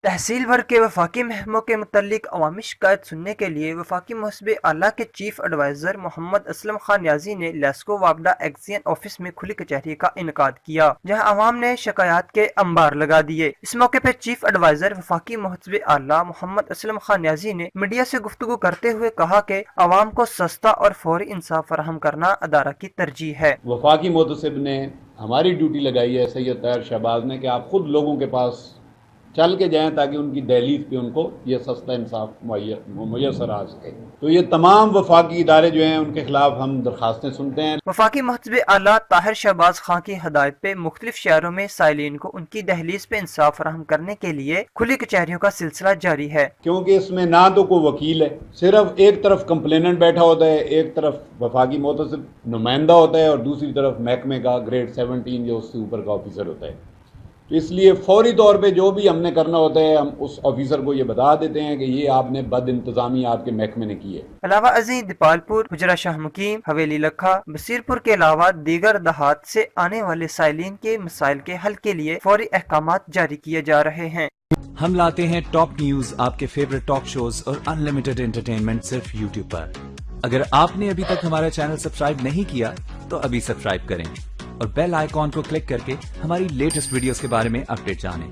تحصیل بھر کے وفاقی محکموں کے متعلق عوامی شکایت سننے کے لیے وفاقی محسوب اعلیٰ کے چیف ایڈوائزر محمد اسلم خان نیازی نے لیسکو وابڈہ ایکسین آفس میں کھلی کچہری کا انعقاد کیا، جہاں عوام نے شکایات کے انبار لگا دیے۔ اس موقع پر چیف ایڈوائزر وفاقی محسوب اعلیٰ محمد اسلم خان نیازی نے میڈیا سے گفتگو کرتے ہوئے کہا کہ عوام کو سستا اور فوری انصاف فراہم کرنا ادارہ کی ترجیح ہے۔ وفاقی محتسب نے ہماری ڈیوٹی لگائی ہے سید طاہر شہباز نے کہ آپ خود لوگوں کے پاس چل کے جائیں تاکہ ان کی دہلیز پہ ان کو یہ سستا انصاف میسر آ سکے۔ تو یہ تمام وفاقی ادارے جو ہیں ان کے خلاف ہم درخواستیں سنتے ہیں۔ وفاقی محسوب اعلیٰ طاہر شہباز خان کی ہدایت پہ مختلف شہروں میں سائلین کو ان کی دہلیز پہ انصاف فراہم کرنے کے لیے کھلی کچہریوں کا سلسلہ جاری ہے، کیونکہ اس میں نہ تو کوئی وکیل ہے، صرف ایک طرف کمپلیننٹ بیٹھا ہوتا ہے، ایک طرف وفاقی محتسب نمائندہ ہوتا ہے اور دوسری طرف محکمے کا گریڈ 17 جو اس سے اوپر کا آفیسر ہوتا ہے۔ تو اس لیے فوری طور پہ جو بھی ہم نے کرنا ہوتا ہے ہم اس آفیسر کو یہ بتا دیتے ہیں کہ یہ آپ نے بد انتظامی آپ کے محکمے نے کی ہے۔ علاوہ ازیں دیپال پور، حجرہ شاہ مقیم، حویلی لکھا، بصیر پور کے علاوہ دیگر دیہات سے آنے والے سائلین کے مسائل کے حل کے لیے فوری احکامات جاری کیے جا رہے ہیں۔ ہم لاتے ہیں ٹاپ نیوز، آپ کے فیورٹ ٹاک شوز اور انلمیٹڈ انٹرٹینمنٹ صرف یوٹیوب پر۔ اگر آپ نے ابھی تک ہمارا چینل سبسکرائب نہیں کیا تو ابھی سبسکرائب کریں اور بیل آئیکن کو کلک کر کے ہماری لیٹسٹ ویڈیوز کے بارے میں اپڈیٹ جانیں۔